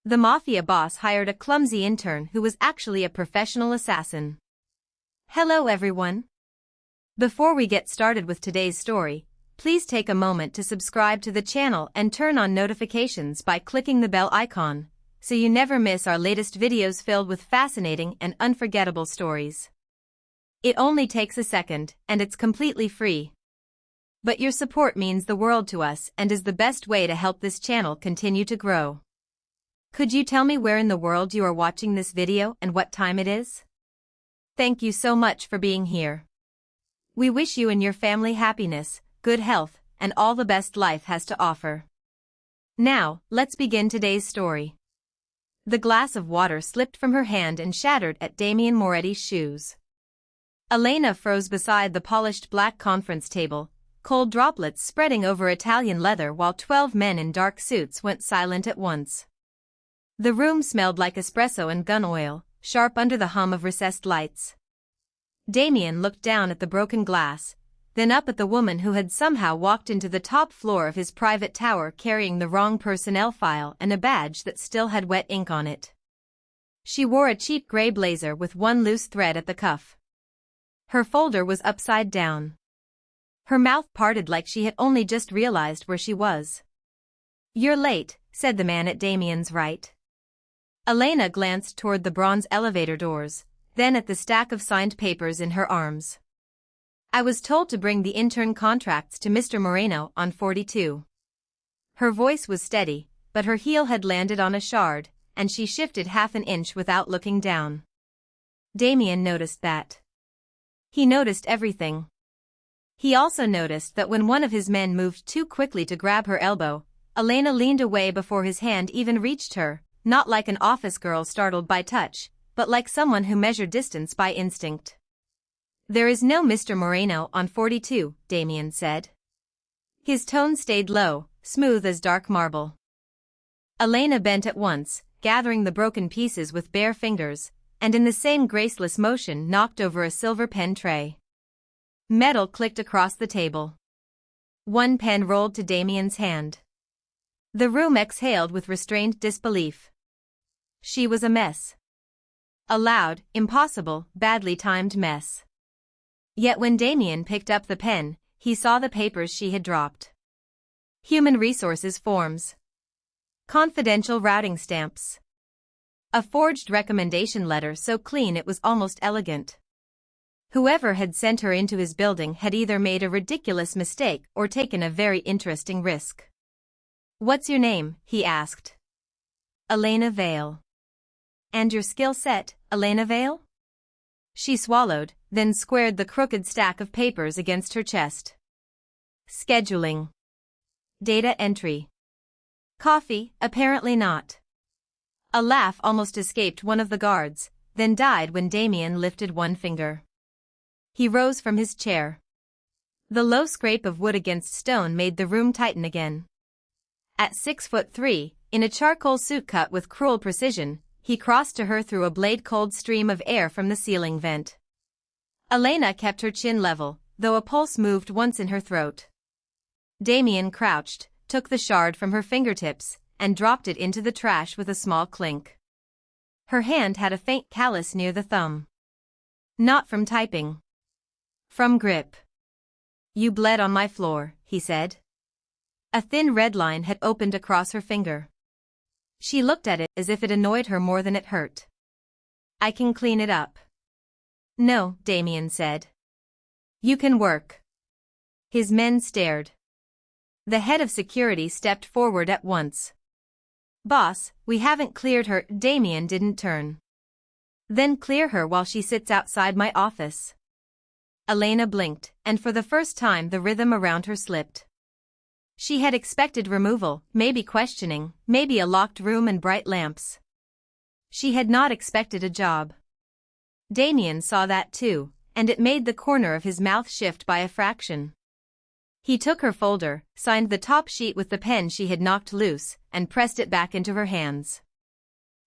The mafia boss hired a clumsy intern who was actually a professional assassin. Hello everyone. Before we get started with today's story, please take a moment to subscribe to the channel and turn on notifications by clicking the bell icon, so you never miss our latest videos filled with fascinating and unforgettable stories. It only takes a second, and it's completely free. But your support means the world to us and is the best way to help this channel continue to grow. Could you tell me where in the world you are watching this video and what time it is? Thank you so much for being here. We wish you and your family happiness, good health, and all the best life has to offer. Now, let's begin today's story. The glass of water slipped from her hand and shattered at Damien Moretti's shoes. Elena froze beside the polished black conference table, cold droplets spreading over Italian leather while 12 men in dark suits went silent at once. The room smelled like espresso and gun oil, sharp under the hum of recessed lights. Damien looked down at the broken glass, then up at the woman who had somehow walked into the top floor of his private tower carrying the wrong personnel file and a badge that still had wet ink on it. She wore a cheap gray blazer with one loose thread at the cuff. Her folder was upside down. Her mouth parted like she had only just realized where she was. "You're late," said the man at Damien's right. Elena glanced toward the bronze elevator doors, then at the stack of signed papers in her arms. "I was told to bring the intern contracts to Mr. Moreno on 42. Her voice was steady, but her heel had landed on a shard, and she shifted half an inch without looking down. Damien noticed that. He noticed everything. He also noticed that when one of his men moved too quickly to grab her elbow, Elena leaned away before his hand even reached her, not like an office girl startled by touch, but like someone who measured distance by instinct. "There is no Mr. Moreno on 42, Damien said. His tone stayed low, smooth as dark marble. Elena bent at once, gathering the broken pieces with bare fingers, and in the same graceless motion knocked over a silver pen tray. Metal clicked across the table. One pen rolled to Damien's hand. The room exhaled with restrained disbelief. She was a mess. A loud, impossible, badly timed mess. Yet when Damien picked up the pen, he saw the papers she had dropped. Human resources forms. Confidential routing stamps. A forged recommendation letter so clean it was almost elegant. Whoever had sent her into his building had either made a ridiculous mistake or taken a very interesting risk. "What's your name?" he asked. "Elena Vale." "And your skill set, Elena Vale?" She swallowed, then squared the crooked stack of papers against her chest. "Scheduling. Data entry. Coffee, apparently not." A laugh almost escaped one of the guards, then died when Damien lifted one finger. He rose from his chair. The low scrape of wood against stone made the room tighten again. At 6'3", in a charcoal suit cut with cruel precision, he crossed to her through a blade-cold stream of air from the ceiling vent. Elena kept her chin level, though a pulse moved once in her throat. Damien crouched, took the shard from her fingertips, and dropped it into the trash with a small clink. Her hand had a faint callus near the thumb. Not from typing. From grip. "You bled on my floor," he said. A thin red line had opened across her finger. She looked at it as if it annoyed her more than it hurt. "I can clean it up." "No," Damien said. "You can work." His men stared. The head of security stepped forward at once. "Boss, we haven't cleared her." Damien didn't turn. "Then clear her while she sits outside my office." Elena blinked, and for the first time the rhythm around her slipped. She had expected removal, maybe questioning, maybe a locked room and bright lamps. She had not expected a job. Damien saw that too, and it made the corner of his mouth shift by a fraction. He took her folder, signed the top sheet with the pen she had knocked loose, and pressed it back into her hands.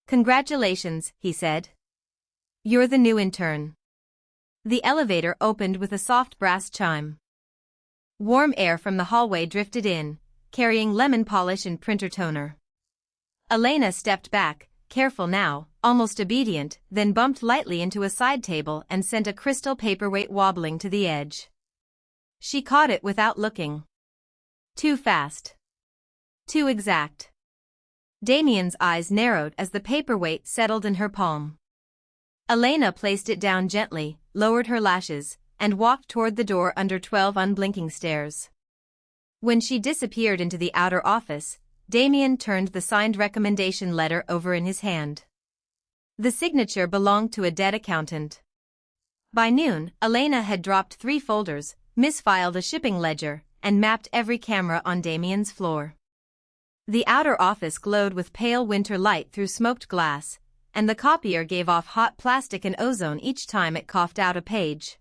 "Congratulations," he said. "You're the new intern." The elevator opened with a soft brass chime. Warm air from the hallway drifted in, carrying lemon polish and printer toner. Elena stepped back, careful now, almost obedient, then bumped lightly into a side table and sent a crystal paperweight wobbling to the edge. She caught it without looking. Too fast. Too exact. Damien's eyes narrowed as the paperweight settled in her palm. Elena placed it down gently, lowered her lashes, and walked toward the door under 12 unblinking stares. When she disappeared into the outer office, Damien turned the signed recommendation letter over in his hand. The signature belonged to a dead accountant. By noon, Elena had dropped 3 folders, misfiled a shipping ledger, and mapped every camera on Damien's floor. The outer office glowed with pale winter light through smoked glass, and the copier gave off hot plastic and ozone each time it coughed out a page.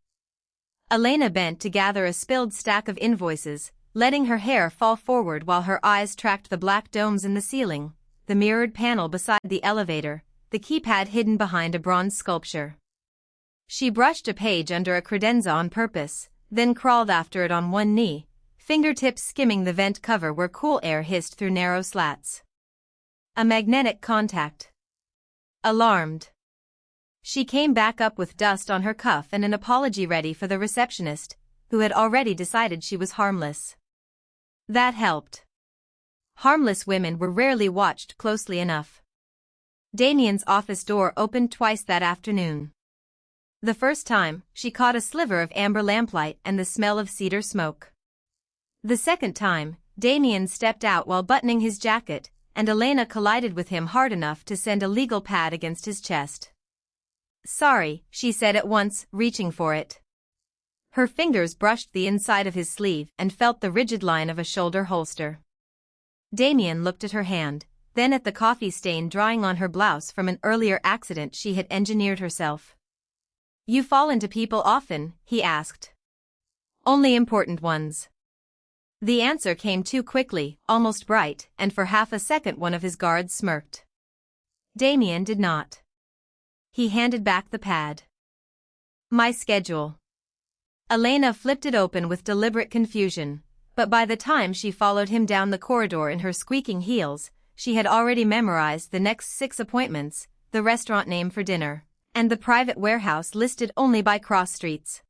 Elena bent to gather a spilled stack of invoices, letting her hair fall forward while her eyes tracked the black domes in the ceiling, the mirrored panel beside the elevator, the keypad hidden behind a bronze sculpture. She brushed a page under a credenza on purpose, then crawled after it on one knee, fingertips skimming the vent cover where cool air hissed through narrow slats. A magnetic contact. Alarmed. She came back up with dust on her cuff and an apology ready for the receptionist, who had already decided she was harmless. That helped. Harmless women were rarely watched closely enough. Damien's office door opened twice that afternoon. The first time, she caught a sliver of amber lamplight and the smell of cedar smoke. The second time, Damien stepped out while buttoning his jacket, and Elena collided with him hard enough to send a legal pad against his chest. "Sorry," she said at once, reaching for it. Her fingers brushed the inside of his sleeve and felt the rigid line of a shoulder holster. Damien looked at her hand, then at the coffee stain drying on her blouse from an earlier accident she had engineered herself. "You fall into people often?" he asked. "Only important ones." The answer came too quickly, almost bright, and for half a second one of his guards smirked. Damien did not. He handed back the pad. "My schedule." Elena flipped it open with deliberate confusion, but by the time she followed him down the corridor in her squeaking heels, she had already memorized the next 6 appointments, the restaurant name for dinner, and the private warehouse listed only by cross streets.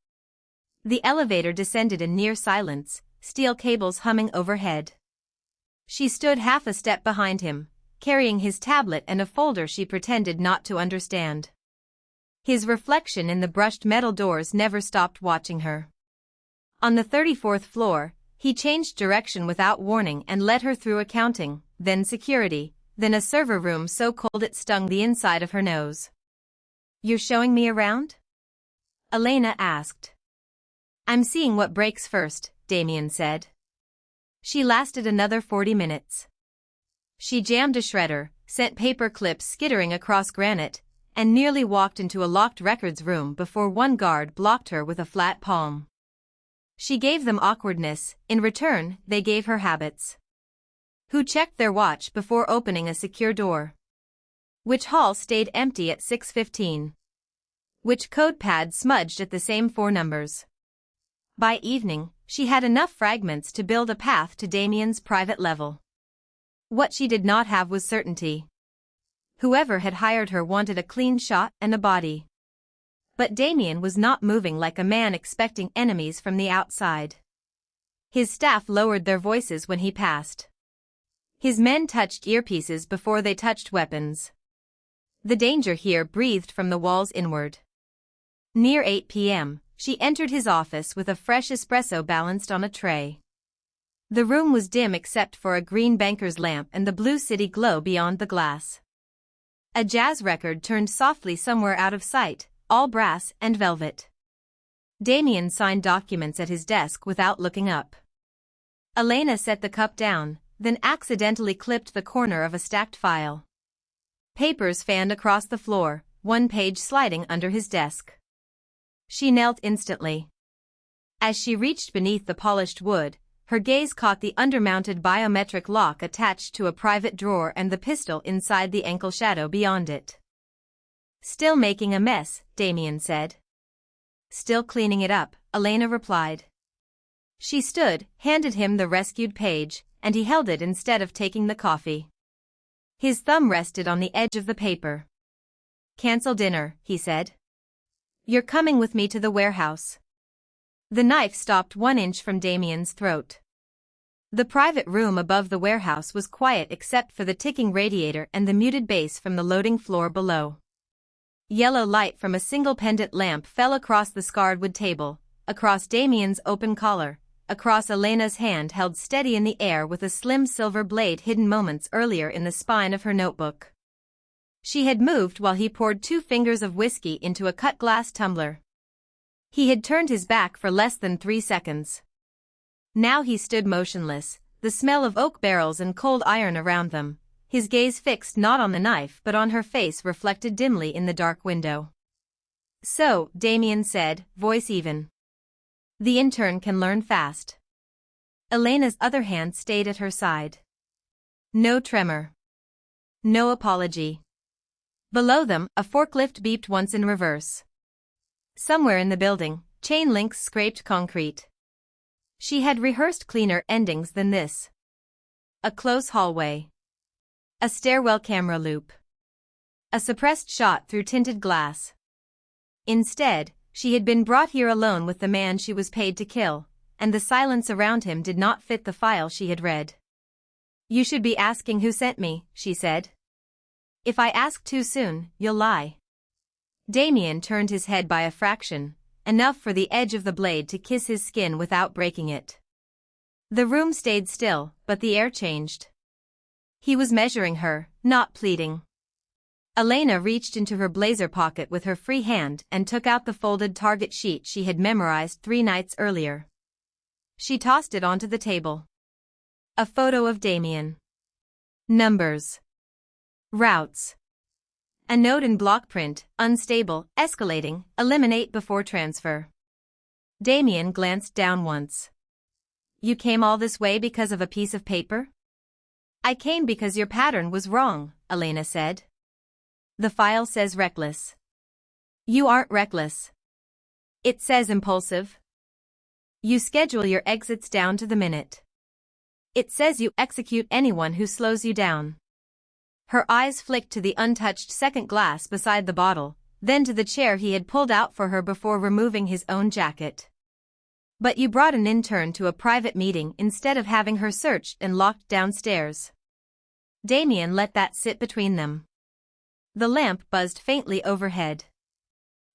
The elevator descended in near silence, steel cables humming overhead. She stood half a step behind him, carrying his tablet and a folder she pretended not to understand. His reflection in the brushed metal doors never stopped watching her. On the 34th floor, he changed direction without warning and led her through accounting, then security, then a server room so cold it stung the inside of her nose. "You're showing me around?" Elena asked. "I'm seeing what breaks first," Damien said. She lasted another 40 minutes. She jammed a shredder, sent paper clips skittering across granite, and nearly walked into a locked records room before one guard blocked her with a flat palm. She gave them awkwardness, in return, they gave her habits. Who checked their watch before opening a secure door? Which hall stayed empty at 6:15? Which code pad smudged at the same 4 numbers? By evening, she had enough fragments to build a path to Damien's private level. What she did not have was certainty. Whoever had hired her wanted a clean shot and a body. But Damien was not moving like a man expecting enemies from the outside. His staff lowered their voices when he passed. His men touched earpieces before they touched weapons. The danger here breathed from the walls inward. Near 8 p.m., she entered his office with a fresh espresso balanced on a tray. The room was dim except for a green banker's lamp and the blue city glow beyond the glass. A jazz record turned softly somewhere out of sight, all brass and velvet. Damien signed documents at his desk without looking up. Elena set the cup down, then accidentally clipped the corner of a stacked file. Papers fanned across the floor, one page sliding under his desk. She knelt instantly. As she reached beneath the polished wood, her gaze caught the undermounted biometric lock attached to a private drawer and the pistol inside the ankle shadow beyond it. "Still making a mess," Damien said. "Still cleaning it up," Elena replied. She stood, handed him the rescued page, and he held it instead of taking the coffee. His thumb rested on the edge of the paper. "Cancel dinner," he said. "You're coming with me to the warehouse." The knife stopped 1 inch from Damien's throat. The private room above the warehouse was quiet except for the ticking radiator and the muted bass from the loading floor below. Yellow light from a single pendant lamp fell across the scarred wood table, across Damien's open collar, across Elena's hand held steady in the air with a slim silver blade hidden moments earlier in the spine of her notebook. She had moved while he poured 2 fingers of whiskey into a cut glass tumbler. He had turned his back for less than 3 seconds. Now he stood motionless, the smell of oak barrels and cold iron around them, his gaze fixed not on the knife but on her face reflected dimly in the dark window. "So," Damien said, voice even. "The intern can learn fast." Elena's other hand stayed at her side. No tremor. No apology. Below them, a forklift beeped once in reverse. Somewhere in the building, chain links scraped concrete. She had rehearsed cleaner endings than this. A close hallway. A stairwell camera loop. A suppressed shot through tinted glass. Instead, she had been brought here alone with the man she was paid to kill, and the silence around him did not fit the file she had read. "You should be asking who sent me," she said. "If I ask too soon, you'll lie." Damien turned his head by a fraction, enough for the edge of the blade to kiss his skin without breaking it. The room stayed still, but the air changed. He was measuring her, not pleading. Elena reached into her blazer pocket with her free hand and took out the folded target sheet she had memorized 3 nights earlier. She tossed it onto the table. A photo of Damien. Numbers. Routes. A note in block print, unstable, escalating, eliminate before transfer. Damien glanced down once. "You came all this way because of a piece of paper?" "I came because your pattern was wrong," Elena said. "The file says reckless." "You aren't reckless. It says impulsive." "You schedule your exits down to the minute." "It says you execute anyone who slows you down." Her eyes flicked to the untouched second glass beside the bottle, then to the chair he had pulled out for her before removing his own jacket. "But you brought an intern to a private meeting instead of having her searched and locked downstairs." Damien let that sit between them. The lamp buzzed faintly overhead.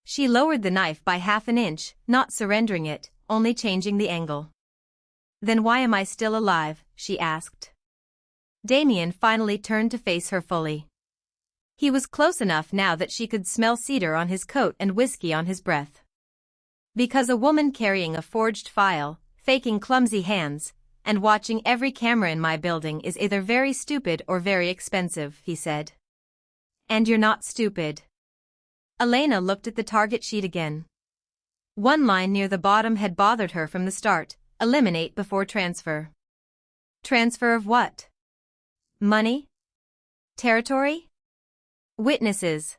She lowered the knife by 1/2 inch, not surrendering it, only changing the angle. "Then why am I still alive?" she asked. Damien finally turned to face her fully. He was close enough now that she could smell cedar on his coat and whiskey on his breath. "Because a woman carrying a forged file, faking clumsy hands, and watching every camera in my building is either very stupid or very expensive," he said. "And you're not stupid." Elena looked at the target sheet again. One line near the bottom had bothered her from the start: eliminate before transfer. Transfer of what? Money? Territory? Witnesses?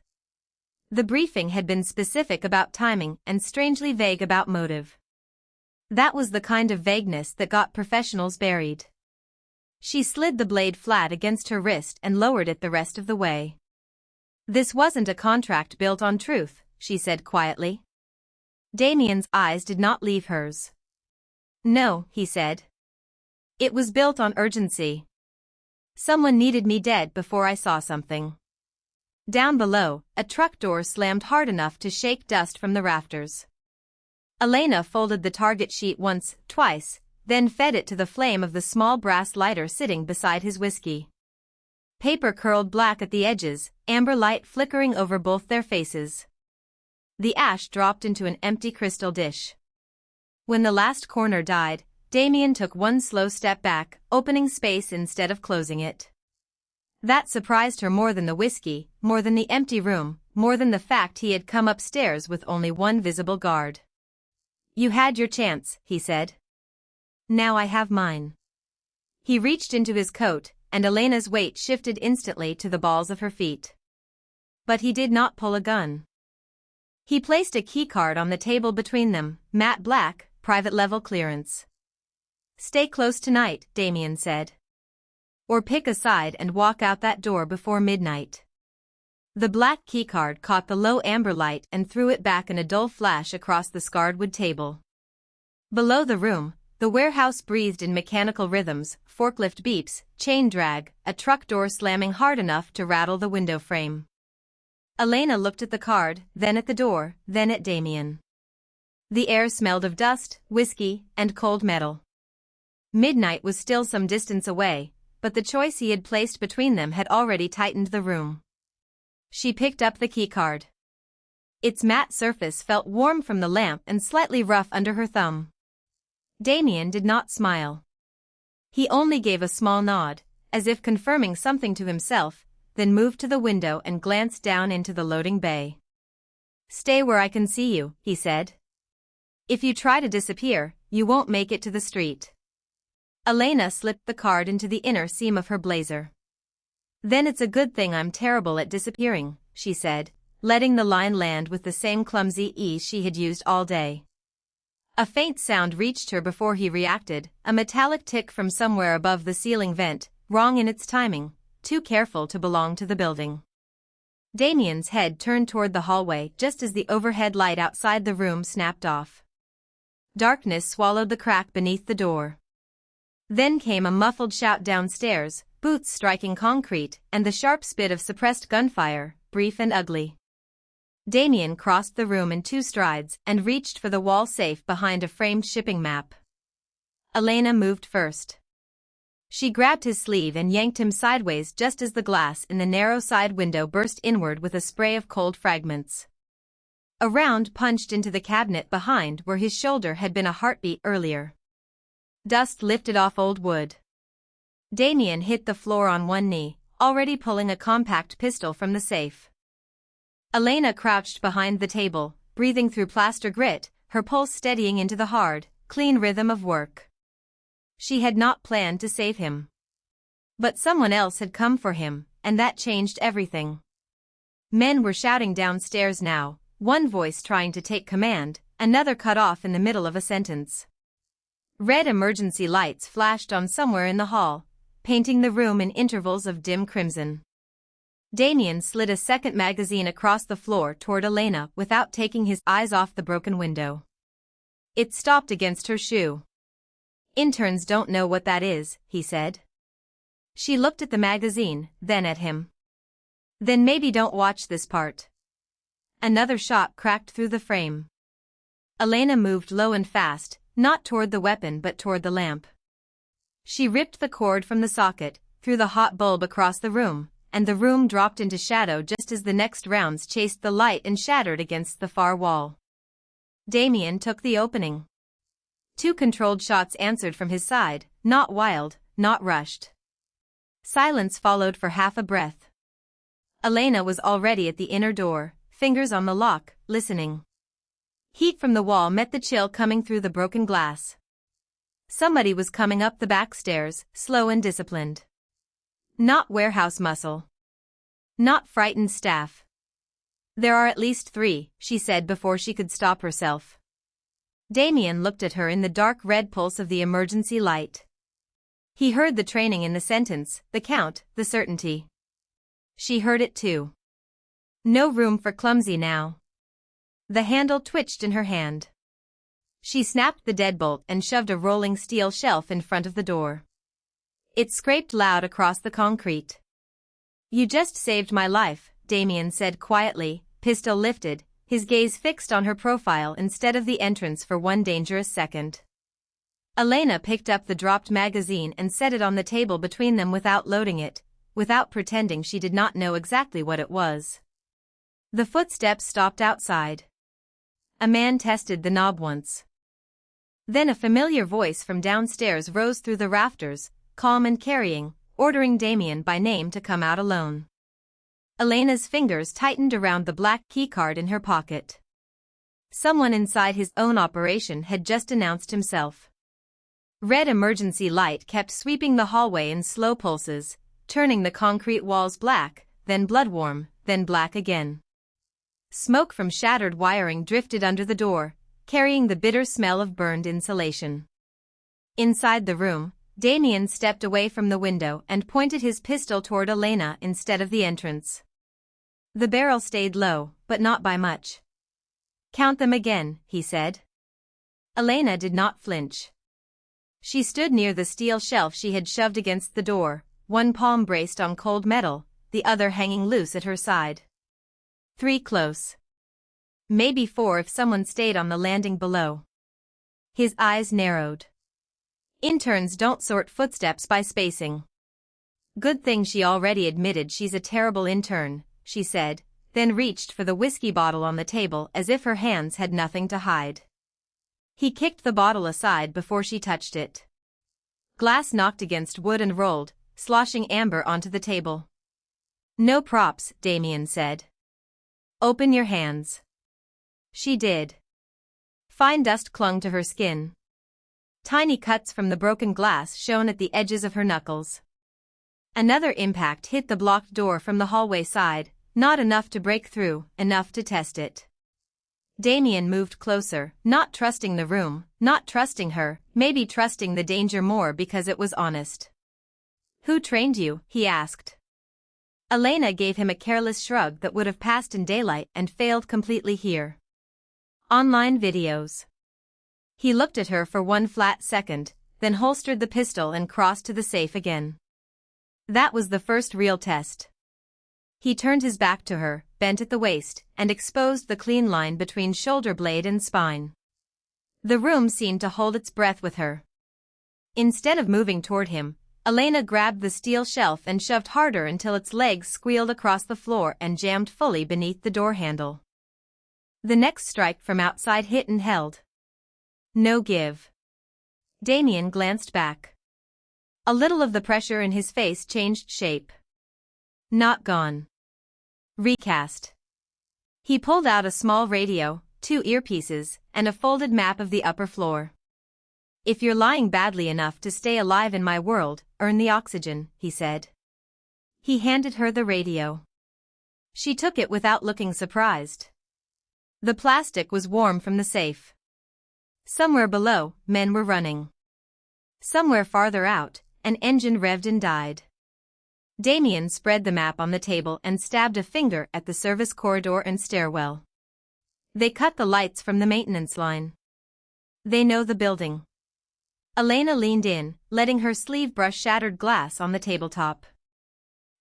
The briefing had been specific about timing and strangely vague about motive. That was the kind of vagueness that got professionals buried. She slid the blade flat against her wrist and lowered it the rest of the way. "This wasn't a contract built on truth," she said quietly. Damien's eyes did not leave hers. "No," he said. "It was built on urgency. Someone needed me dead before I saw something." Down below, a truck door slammed hard enough to shake dust from the rafters. Elena folded the target sheet once, twice, then fed it to the flame of the small brass lighter sitting beside his whiskey. Paper curled black at the edges, amber light flickering over both their faces. The ash dropped into an empty crystal dish. When the last corner died, Damien took one slow step back, opening space instead of closing it. That surprised her more than the whiskey, more than the empty room, more than the fact he had come upstairs with only one visible guard. "You had your chance," he said. "Now I have mine." He reached into his coat, and Elena's weight shifted instantly to the balls of her feet. But he did not pull a gun. He placed a keycard on the table between them, matte black, private level clearance. "Stay close tonight," Damien said. Or pick a side and walk out that door before midnight. The black keycard caught the low amber light and threw it back in a dull flash across the scarred wood table. Below the room, the warehouse breathed in mechanical rhythms, forklift beeps, chain drag, a truck door slamming hard enough to rattle the window frame. Elena looked at the card, then at the door, then at Damien. The air smelled of dust, whiskey, and cold metal. Midnight was still some distance away, but the choice he had placed between them had already tightened the room. She picked up the keycard. Its matte surface felt warm from the lamp and slightly rough under her thumb. Damien did not smile. He only gave a small nod, as if confirming something to himself, then moved to the window and glanced down into the loading bay. "Stay where I can see you," he said. "If you try to disappear, you won't make it to the street." Elena slipped the card into the inner seam of her blazer. "Then it's a good thing I'm terrible at disappearing," she said, letting the line land with the same clumsy ease she had used all day. A faint sound reached her before he reacted, a metallic tick from somewhere above the ceiling vent, wrong in its timing, too careful to belong to the building. Damien's head turned toward the hallway just as the overhead light outside the room snapped off. Darkness swallowed the crack beneath the door. Then came a muffled shout downstairs, boots striking concrete, and the sharp spit of suppressed gunfire, brief and ugly. Damien crossed the room in 2 strides and reached for the wall safe behind a framed shipping map. Elena moved first. She grabbed his sleeve and yanked him sideways just as the glass in the narrow side window burst inward with a spray of cold fragments. A round punched into the cabinet behind where his shoulder had been a heartbeat earlier. Dust lifted off old wood. Damien hit the floor on one knee, already pulling a compact pistol from the safe. Elena crouched behind the table, breathing through plaster grit, her pulse steadying into the hard, clean rhythm of work. She had not planned to save him. But someone else had come for him, and that changed everything. Men were shouting downstairs now, one voice trying to take command, another cut off in the middle of a sentence. Red emergency lights flashed on somewhere in the hall, painting the room in intervals of dim crimson. Damien slid a second magazine across the floor toward Elena without taking his eyes off the broken window. It stopped against her shoe. "Interns don't know what that is," he said. She looked at the magazine, then at him. "Then maybe don't watch this part." Another shot cracked through the frame. Elena moved low and fast, not toward the weapon but toward the lamp. She ripped the cord from the socket, threw the hot bulb across the room, and the room dropped into shadow just as the next rounds chased the light and shattered against the far wall. Damien took the opening. 2 controlled shots answered from his side, not wild, not rushed. Silence followed for half a breath. Elena was already at the inner door, fingers on the lock, listening. Heat from the wall met the chill coming through the broken glass. Somebody was coming up the back stairs, slow and disciplined. Not warehouse muscle. Not frightened staff. "There are at least 3, she said before she could stop herself. Damien looked at her in the dark red pulse of the emergency light. He heard the training in the sentence, the count, the certainty. She heard it too. No room for clumsy now. The handle twitched in her hand. She snapped the deadbolt and shoved a rolling steel shelf in front of the door. It scraped loud across the concrete. "You just saved my life," Damien said quietly, pistol lifted, his gaze fixed on her profile instead of the entrance for one dangerous second. Elena picked up the dropped magazine and set it on the table between them without loading it, without pretending she did not know exactly what it was. The footsteps stopped outside. A man tested the knob once. Then a familiar voice from downstairs rose through the rafters, calm and carrying, ordering Damien by name to come out alone. Elena's fingers tightened around the black keycard in her pocket. Someone inside his own operation had just announced himself. Red emergency light kept sweeping the hallway in slow pulses, turning the concrete walls black, then blood-warm, then black again. Smoke from shattered wiring drifted under the door, carrying the bitter smell of burned insulation. Inside the room, Damien stepped away from the window and pointed his pistol toward Elena instead of the entrance. The barrel stayed low, but not by much. "Count them again," he said. Elena did not flinch. She stood near the steel shelf she had shoved against the door, one palm braced on cold metal, the other hanging loose at her side. 3 close. Maybe 4 if someone stayed on the landing below. His eyes narrowed. Interns don't sort footsteps by spacing. "Good thing she already admitted she's a terrible intern," she said, then reached for the whiskey bottle on the table as if her hands had nothing to hide. He kicked the bottle aside before she touched it. Glass knocked against wood and rolled, sloshing amber onto the table. "No props," Damien said. "Open your hands." She did. Fine dust clung to her skin. Tiny cuts from the broken glass shone at the edges of her knuckles. Another impact hit the blocked door from the hallway side, not enough to break through, enough to test it. Damien moved closer, not trusting the room, not trusting her, maybe trusting the danger more because it was honest. "Who trained you?" he asked. Elena gave him a careless shrug that would have passed in daylight and failed completely here. "Online videos." He looked at her for one flat second, then holstered the pistol and crossed to the safe again. That was the first real test. He turned his back to her, bent at the waist, and exposed the clean line between shoulder blade and spine. The room seemed to hold its breath with her. Instead of moving toward him, Elena grabbed the steel shelf and shoved harder until its legs squealed across the floor and jammed fully beneath the door handle. The next strike from outside hit and held. No give. Damien glanced back. A little of the pressure in his face changed shape. Not gone. Recast. He pulled out a small radio, 2 earpieces, and a folded map of the upper floor. "If you're lying badly enough to stay alive in my world, earn the oxygen," he said. He handed her the radio. She took it without looking surprised. The plastic was warm from the safe. Somewhere below, men were running. Somewhere farther out, an engine revved and died. Damien spread the map on the table and stabbed a finger at the service corridor and stairwell. "They cut the lights from the maintenance line. They know the building." Elena leaned in, letting her sleeve brush shattered glass on the tabletop.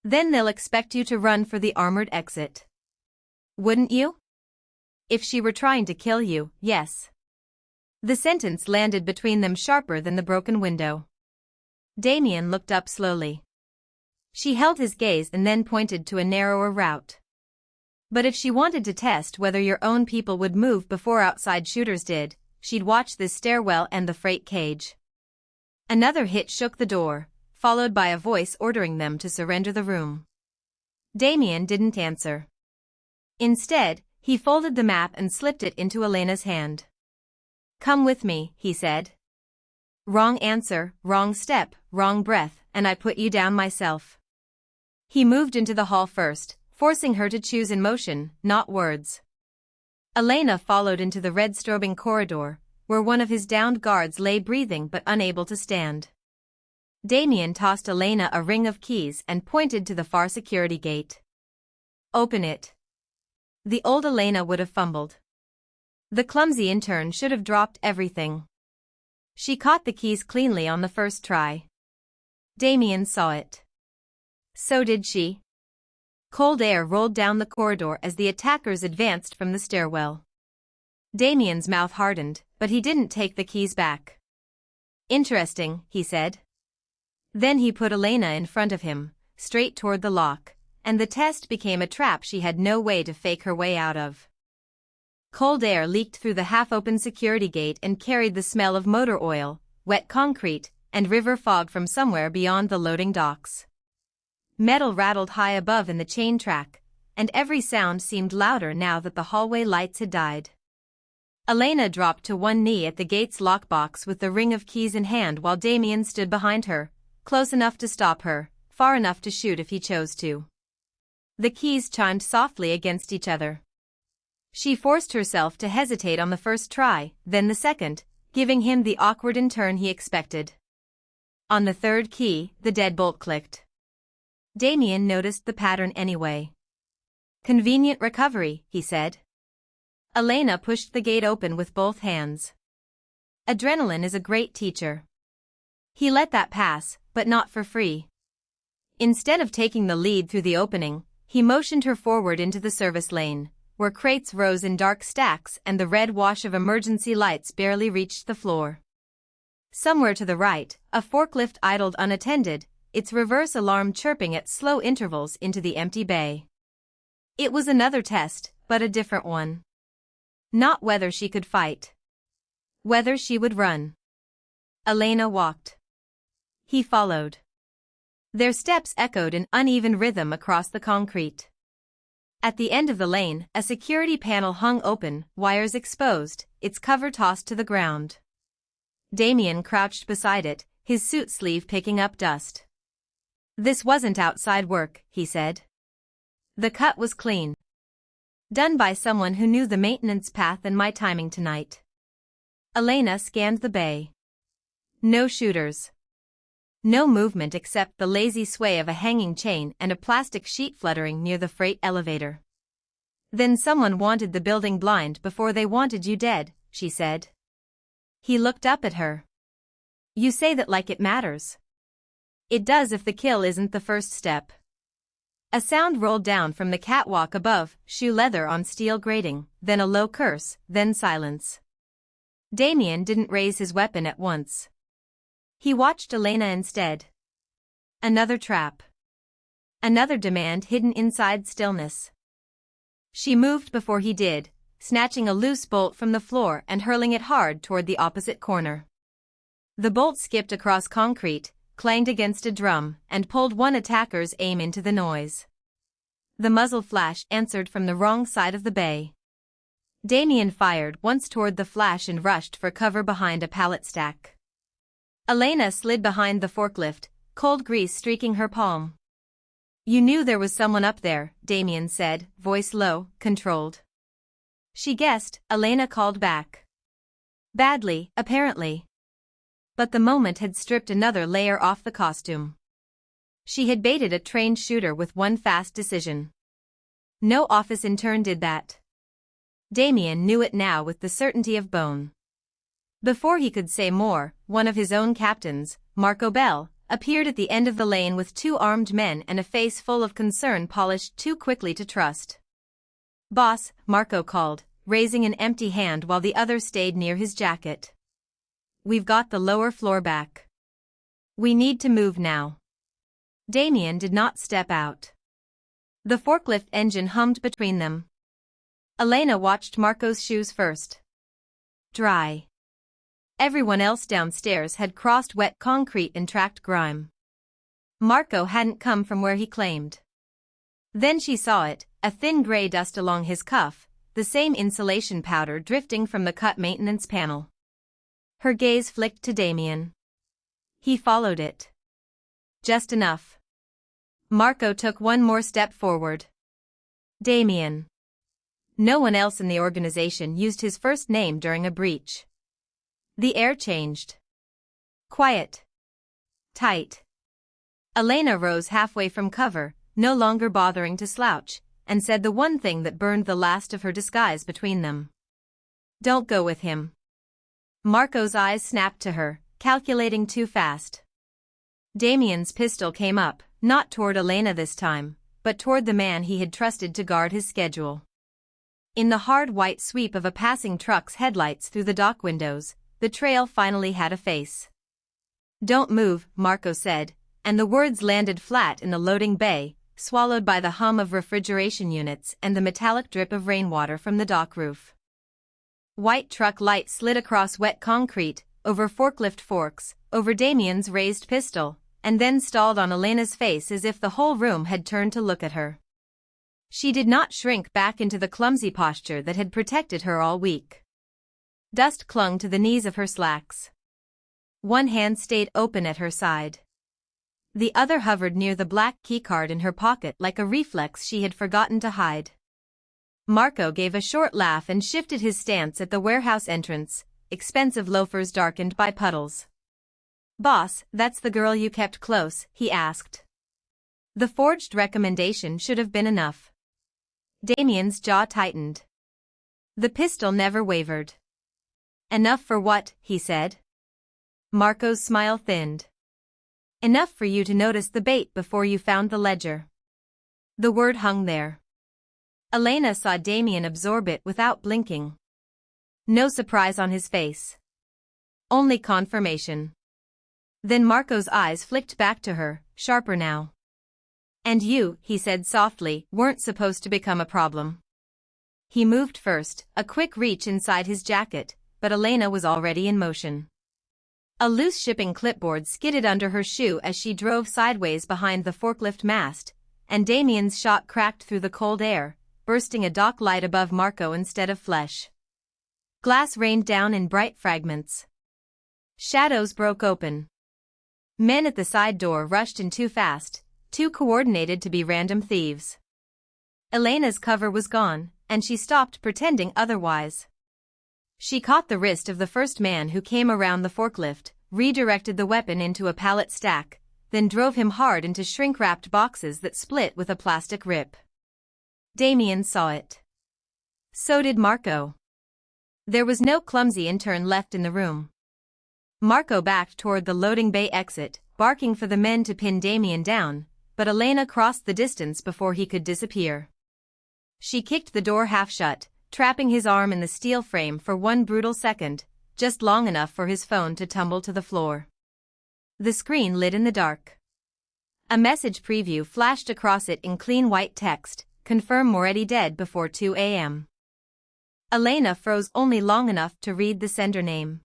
"Then they'll expect you to run for the armored exit. Wouldn't you? If she were trying to kill you, yes." The sentence landed between them sharper than the broken window. Damien looked up slowly. She held his gaze and then pointed to a narrower route. "But if she wanted to test whether your own people would move before outside shooters did, she'd watch this stairwell and the freight cage." Another hit shook the door, followed by a voice ordering them to surrender the room. Damien didn't answer. Instead, he folded the map and slipped it into Elena's hand. "Come with me," he said. "Wrong answer, wrong step, wrong breath, and I put you down myself." He moved into the hall first, forcing her to choose in motion, not words. Elena followed into the red strobing corridor, where one of his downed guards lay breathing but unable to stand. Damien tossed Elena a ring of keys and pointed to the far security gate. "Open it." The old Elena would have fumbled. The clumsy intern should have dropped everything. She caught the keys cleanly on the first try. Damien saw it. So did she. Cold air rolled down the corridor as the attackers advanced from the stairwell. Damien's mouth hardened, but he didn't take the keys back. "Interesting," he said. Then he put Elena in front of him, straight toward the lock, and the test became a trap she had no way to fake her way out of. Cold air leaked through the half-open security gate and carried the smell of motor oil, wet concrete, and river fog from somewhere beyond the loading docks. Metal rattled high above in the chain track, and every sound seemed louder now that the hallway lights had died. Elena dropped to one knee at the gate's lockbox with the ring of keys in hand while Damien stood behind her, close enough to stop her, far enough to shoot if he chose to. The keys chimed softly against each other. She forced herself to hesitate on the first try, then the second, giving him the awkward in turn he expected. On the third key, the deadbolt clicked. Damien noticed the pattern anyway. "Convenient recovery," he said. Elena pushed the gate open with both hands. Adrenaline is a great teacher. He let that pass, but not for free. Instead of taking the lead through the opening, he motioned her forward into the service lane, where crates rose in dark stacks and the red wash of emergency lights barely reached the floor. Somewhere to the right, a forklift idled unattended, its reverse alarm chirping at slow intervals into the empty bay. It was another test, but a different one. Not whether she could fight. Whether she would run. Elena walked. He followed. Their steps echoed in uneven rhythm across the concrete. At the end of the lane, a security panel hung open, wires exposed, its cover tossed to the ground. Damien crouched beside it, his suit sleeve picking up dust. "This wasn't outside work," he said. "The cut was clean. Done by someone who knew the maintenance path and my timing tonight." Elena scanned the bay. No shooters. No movement except the lazy sway of a hanging chain and a plastic sheet fluttering near the freight elevator. "Then someone wanted the building blind before they wanted you dead," she said. He looked up at her. "You say that like it matters." "It does if the kill isn't the first step." A sound rolled down from the catwalk above, shoe leather on steel grating, then a low curse, then silence. Damien didn't raise his weapon at once. He watched Elena instead. Another trap. Another demand hidden inside stillness. She moved before he did, snatching a loose bolt from the floor and hurling it hard toward the opposite corner. The bolt skipped across concrete, clanged against a drum, and pulled one attacker's aim into the noise. The muzzle flash answered from the wrong side of the bay. Damien fired once toward the flash and rushed for cover behind a pallet stack. Elena slid behind the forklift, cold grease streaking her palm. "You knew there was someone up there," Damien said, voice low, controlled. She guessed, Elena called back. Badly, apparently. But the moment had stripped another layer off the costume. She had baited a trained shooter with one fast decision. No office intern did that. Damien knew it now with the certainty of bone. Before he could say more, one of his own captains, Marco Bell, appeared at the end of the lane with two armed men and a face full of concern polished too quickly to trust. "Boss," Marco called, raising an empty hand while the other stayed near his jacket. "We've got the lower floor back. We need to move now." Damien did not step out. The forklift engine hummed between them. Elena watched Marco's shoes first. Dry. Everyone else downstairs had crossed wet concrete and tracked grime. Marco hadn't come from where he claimed. Then she saw it, a thin gray dust along his cuff, the same insulation powder drifting from the cut maintenance panel. Her gaze flicked to Damien. He followed it. Just enough. Marco took one more step forward. Damien. No one else in the organization used his first name during a breach. The air changed. Quiet. Tight. Elena rose halfway from cover, no longer bothering to slouch, and said the one thing that burned the last of her disguise between them. "Don't go with him." Marco's eyes snapped to her, calculating too fast. Damien's pistol came up, not toward Elena this time, but toward the man he had trusted to guard his schedule. In the hard white sweep of a passing truck's headlights through the dock windows, the trail finally had a face. "Don't move," Marco said, and the words landed flat in the loading bay, swallowed by the hum of refrigeration units and the metallic drip of rainwater from the dock roof. White truck light slid across wet concrete, over forklift forks, over Damien's raised pistol, and then stalled on Elena's face as if the whole room had turned to look at her. She did not shrink back into the clumsy posture that had protected her all week. Dust clung to the knees of her slacks. One hand stayed open at her side. The other hovered near the black keycard in her pocket like a reflex she had forgotten to hide. Marco gave a short laugh and shifted his stance at the warehouse entrance, expensive loafers darkened by puddles. Boss, that's the girl you kept close, he asked. The forged recommendation should have been enough. Damien's jaw tightened. The pistol never wavered. Enough for what, he said. Marco's smile thinned. Enough for you to notice the bait before you found the ledger. The word hung there. Elena saw Damien absorb it without blinking. No surprise on his face. Only confirmation. Then Marco's eyes flicked back to her, sharper now. And you, he said softly, weren't supposed to become a problem. He moved first, a quick reach inside his jacket, but Elena was already in motion. A loose shipping clipboard skidded under her shoe as she drove sideways behind the forklift mast, and Damien's shot cracked through the cold air, bursting a dock light above Marco instead of flesh. Glass rained down in bright fragments. Shadows broke open. Men at the side door rushed in too fast, too coordinated to be random thieves. Elena's cover was gone, and she stopped pretending otherwise. She caught the wrist of the first man who came around the forklift, redirected the weapon into a pallet stack, then drove him hard into shrink-wrapped boxes that split with a plastic rip. Damien saw it. So did Marco. There was no Clumsy Intern left in the room. Marco backed toward the loading bay exit, barking for the men to pin Damien down, but Elena crossed the distance before he could disappear. She kicked the door half shut, trapping his arm in the steel frame for one brutal second, just long enough for his phone to tumble to the floor. The screen lit in the dark. A message preview flashed across it in clean white text, confirm Moretti dead before 2 a.m. Elena froze only long enough to read the sender name.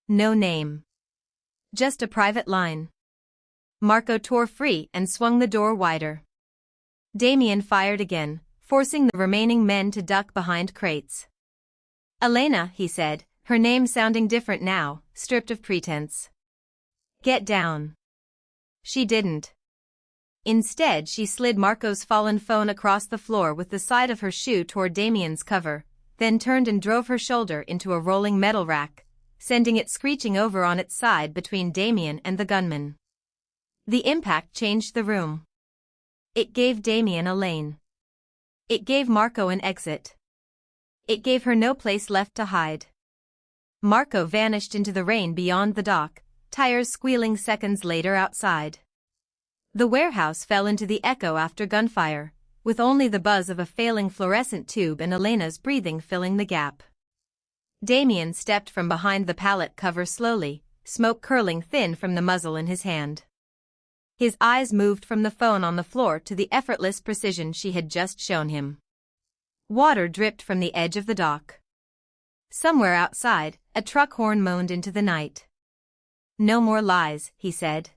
No name. Just a private line. Marco tore free and swung the door wider. Damien fired again, forcing the remaining men to duck behind crates. Elena, he said, her name sounding different now, stripped of pretense. Get down. She didn't. Instead, she slid Marco's fallen phone across the floor with the side of her shoe toward Damien's cover, then turned and drove her shoulder into a rolling metal rack, sending it screeching over on its side between Damien and the gunman. The impact changed the room. It gave Damien a lane. It gave Marco an exit. It gave her no place left to hide. Marco vanished into the rain beyond the dock, tires squealing seconds later outside. The warehouse fell into the echo after gunfire, with only the buzz of a failing fluorescent tube and Elena's breathing filling the gap. Damien stepped from behind the pallet cover slowly, smoke curling thin from the muzzle in his hand. His eyes moved from the phone on the floor to the effortless precision she had just shown him. Water dripped from the edge of the dock. Somewhere outside, a truck horn moaned into the night. No more lies, he said.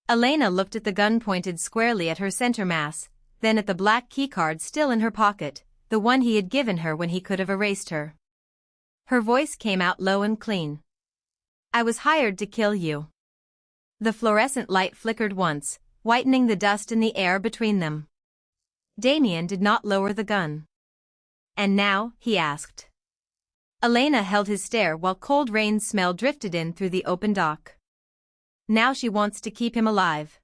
Elena looked at the gun pointed squarely at her center mass, then at the black keycard still in her pocket, the one he had given her when he could have erased her. Her voice came out low and clean. I was hired to kill you. The fluorescent light flickered once, whitening the dust in the air between them. Damien did not lower the gun. And now, he asked. Elena held his stare while cold rain smell drifted in through the open dock. Now she wants to keep him alive.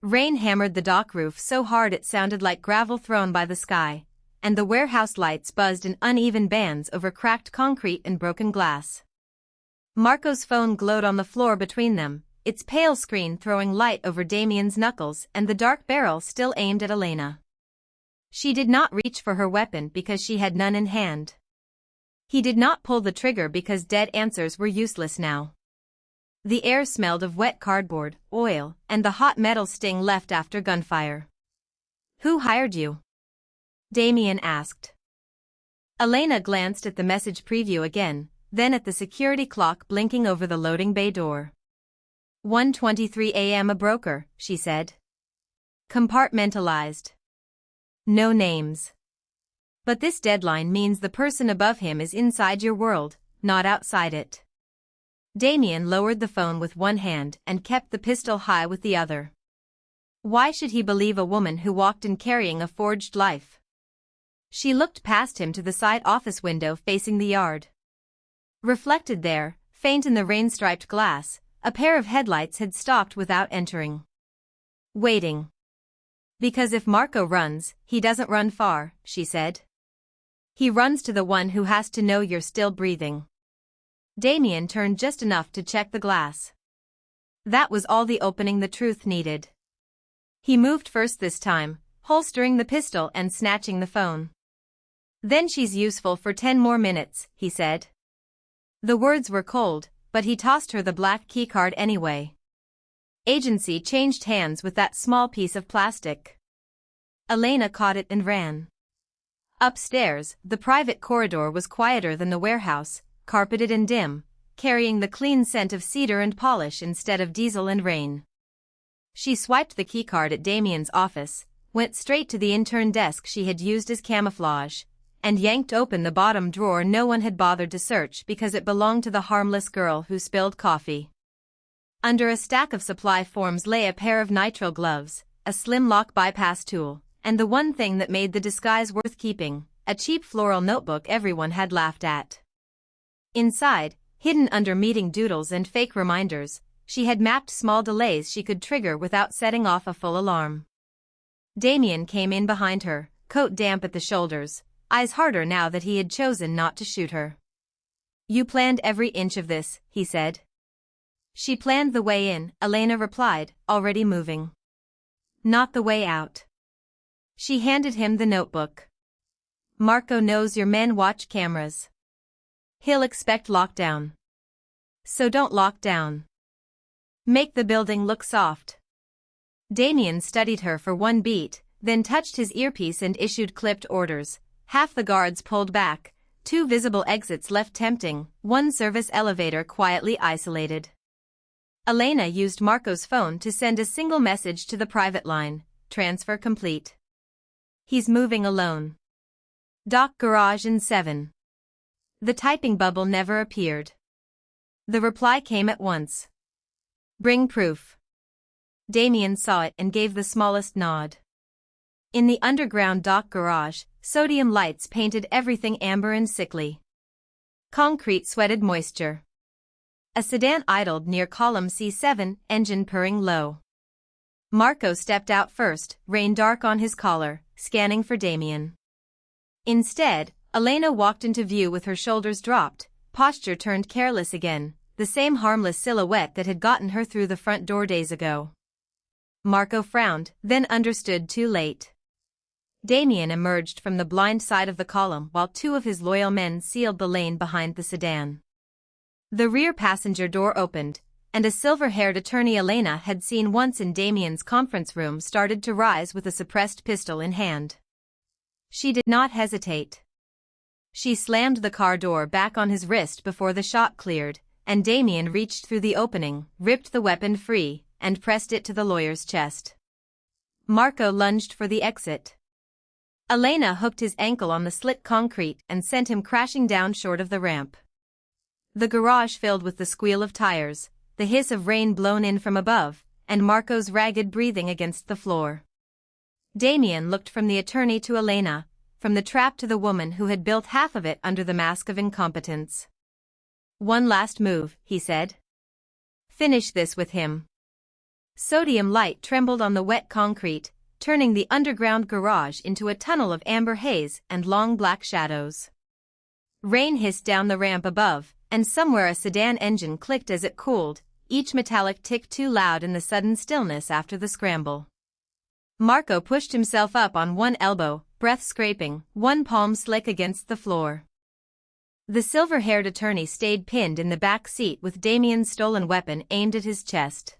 Rain hammered the dock roof so hard it sounded like gravel thrown by the sky, and the warehouse lights buzzed in uneven bands over cracked concrete and broken glass. Marco's phone glowed on the floor between them, its pale screen throwing light over Damien's knuckles and the dark barrel still aimed at Elena. She did not reach for her weapon because she had none in hand. He did not pull the trigger because dead answers were useless now. The air smelled of wet cardboard, oil, and the hot metal sting left after gunfire. Who hired you? Damien asked. Elena glanced at the message preview again, then at the security clock blinking over the loading bay door. 1:23 a.m. A broker, she said. Compartmentalized. No names. But this deadline means the person above him is inside your world, not outside it. Damien lowered the phone with one hand and kept the pistol high with the other. Why should he believe a woman who walked in carrying a forged life? She looked past him to the side office window facing the yard. Reflected there, faint in the rain-striped glass, A pair of headlights had stopped without entering. Waiting. Because if Marco runs, he doesn't run far, she said. He runs to the one who has to know you're still breathing. Damien turned just enough to check the glass. That was all the opening the truth needed. He moved first this time, holstering the pistol and snatching the phone. Then she's useful for 10 more minutes, he said. The words were cold, but he tossed her the black keycard anyway. Agency changed hands with that small piece of plastic. Elena caught it and ran. Upstairs, the private corridor was quieter than the warehouse, carpeted and dim, carrying the clean scent of cedar and polish instead of diesel and rain. She swiped the keycard at Damien's office, went straight to the intern desk she had used as camouflage, and yanked open the bottom drawer no one had bothered to search because it belonged to the harmless girl who spilled coffee. Under a stack of supply forms lay a pair of nitrile gloves, a slim lock bypass tool, and the one thing that made the disguise worth keeping, a cheap floral notebook everyone had laughed at. Inside, hidden under meeting doodles and fake reminders, she had mapped small delays she could trigger without setting off a full alarm. Damien came in behind her, coat damp at the shoulders, eyes harder now that he had chosen not to shoot her. You planned every inch of this, he said. She planned the way in, Elena replied, already moving. Not the way out. She handed him the notebook. Marco knows your men watch cameras. He'll expect lockdown. So don't lock down. Make the building look soft. Damien studied her for one beat, then touched his earpiece and issued clipped orders. Half the guards pulled back, 2 visible exits left tempting, 1 service elevator quietly isolated. Elena used Marco's phone to send a single message to the private line, transfer complete. He's moving alone. Dock garage in 7. The typing bubble never appeared. The reply came at once. Bring proof. Damien saw it and gave the smallest nod. In the underground dock garage, sodium lights painted everything amber and sickly. Concrete sweated moisture. A sedan idled near column C7, engine purring low. Marco stepped out first, rain dark on his collar, scanning for Damien. Instead, Elena walked into view with her shoulders dropped, posture turned careless again, the same harmless silhouette that had gotten her through the front door days ago. Marco frowned, then understood too late. Damien emerged from the blind side of the column while 2 of his loyal men sealed the lane behind the sedan. The rear passenger door opened, and a silver-haired attorney Elena had seen once in Damien's conference room started to rise with a suppressed pistol in hand. She did not hesitate. She slammed the car door back on his wrist before the shot cleared, and Damien reached through the opening, ripped the weapon free, and pressed it to the lawyer's chest. Marco lunged for the exit. Elena hooked his ankle on the slick concrete and sent him crashing down short of the ramp. The garage filled with the squeal of tires, the hiss of rain blown in from above, and Marco's ragged breathing against the floor. Damien looked from the attorney to Elena, from the trap to the woman who had built half of it under the mask of incompetence. One last move, he said. Finish this with him. Sodium light trembled on the wet concrete, turning the underground garage into a tunnel of amber haze and long black shadows. Rain hissed down the ramp above, and somewhere a sedan engine clicked as it cooled, each metallic tick too loud in the sudden stillness after the scramble. Marco pushed himself up on one elbow, breath scraping, one palm slick against the floor. The silver-haired attorney stayed pinned in the back seat with Damien's stolen weapon aimed at his chest.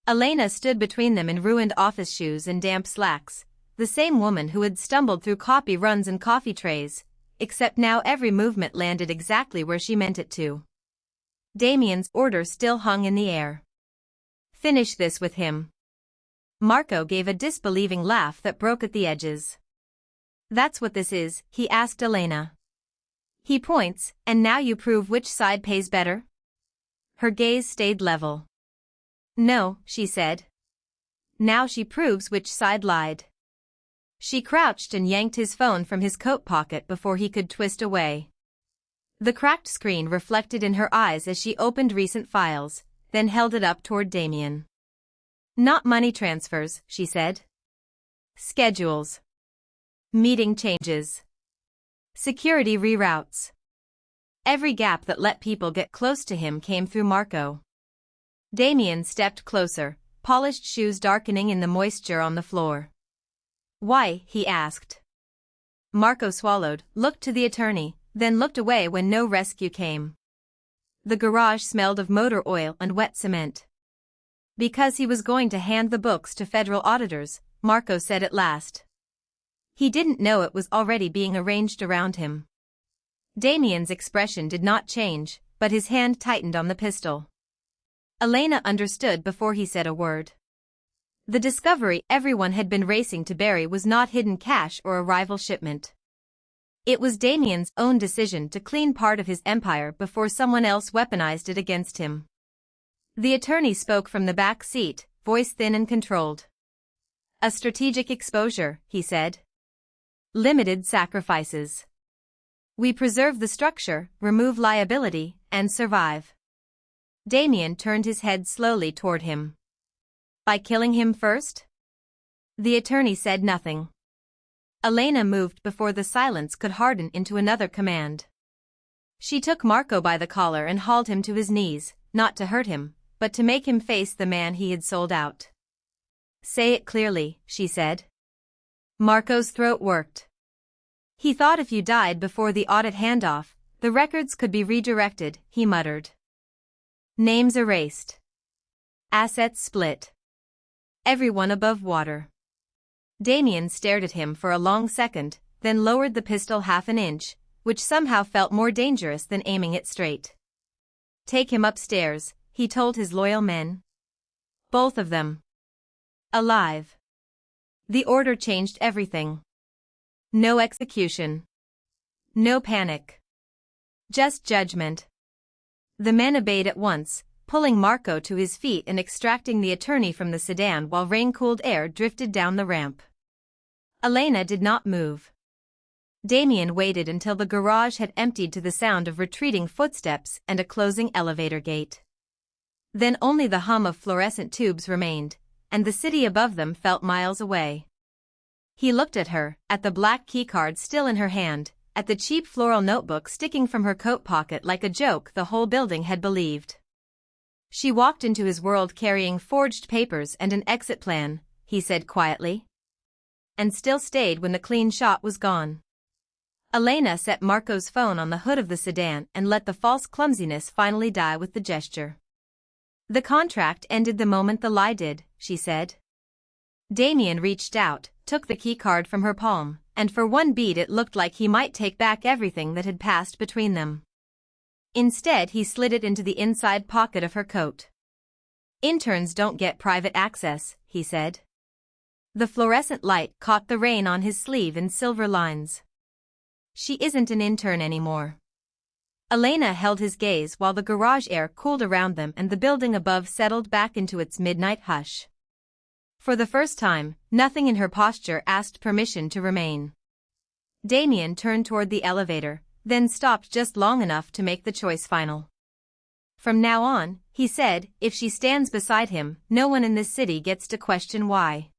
Elena stood between them in ruined office shoes and damp slacks, the same woman who had stumbled through copy runs and coffee trays, except now every movement landed exactly where she meant it to. Damien's order still hung in the air. Finish this with him. Marco gave a disbelieving laugh that broke at the edges. That's what this is, he asked Elena. He points, and now you prove which side pays better? Her gaze stayed level. No, she said. Now she proves which side lied. She crouched and yanked his phone from his coat pocket before he could twist away. The cracked screen reflected in her eyes as she opened recent files, then held it up toward Damien. Not money transfers, she said. Schedules. Meeting changes. Security reroutes. Every gap that let people get close to him came through Marco. Damien stepped closer, polished shoes darkening in the moisture on the floor. Why? He asked. Marco swallowed, looked to the attorney, then looked away when no rescue came. The garage smelled of motor oil and wet cement. Because he was going to hand the books to federal auditors, Marco said at last. He didn't know it was already being arranged around him. Damien's expression did not change, but his hand tightened on the pistol. Elena understood before he said a word. The discovery everyone had been racing to bury was not hidden cash or a rival shipment. It was Damien's own decision to clean part of his empire before someone else weaponized it against him. The attorney spoke from the back seat, voice thin and controlled. A strategic exposure, he said. Limited sacrifices. We preserve the structure, remove liability, and survive. Damien turned his head slowly toward him. By killing him first? The attorney said nothing. Elena moved before the silence could harden into another command. She took Marco by the collar and hauled him to his knees, not to hurt him, but to make him face the man he had sold out. Say it clearly, she said. Marco's throat worked. He thought if you died before the audit handoff, the records could be redirected, he muttered. Names erased. Assets split. Everyone above water. Damien stared at him for a long second, then lowered the pistol half an inch, which somehow felt more dangerous than aiming it straight. Take him upstairs, he told his loyal men. Both of them. Alive. The order changed everything. No execution. No panic. Just judgment. The men obeyed at once, pulling Marco to his feet and extracting the attorney from the sedan while rain-cooled air drifted down the ramp. Elena did not move. Damien waited until the garage had emptied to the sound of retreating footsteps and a closing elevator gate. Then only the hum of fluorescent tubes remained, and the city above them felt miles away. He looked at her, at the black keycard still in her hand, at the cheap floral notebook sticking from her coat pocket like a joke the whole building had believed. She walked into his world carrying forged papers and an exit plan, he said quietly. And still stayed when the clean shot was gone. Elena set Marco's phone on the hood of the sedan and let the false clumsiness finally die with the gesture. The contract ended the moment the lie did, she said. Damien reached out, took the keycard from her palm, and for one beat it looked like he might take back everything that had passed between them. Instead he slid it into the inside pocket of her coat. Interns don't get private access, he said. The fluorescent light caught the rain on his sleeve in silver lines. She isn't an intern anymore. Elena held his gaze while the garage air cooled around them and the building above settled back into its midnight hush. For the first time, nothing in her posture asked permission to remain. Damien turned toward the elevator, then stopped just long enough to make the choice final. From now on, he said, if she stands beside him, no one in this city gets to question why.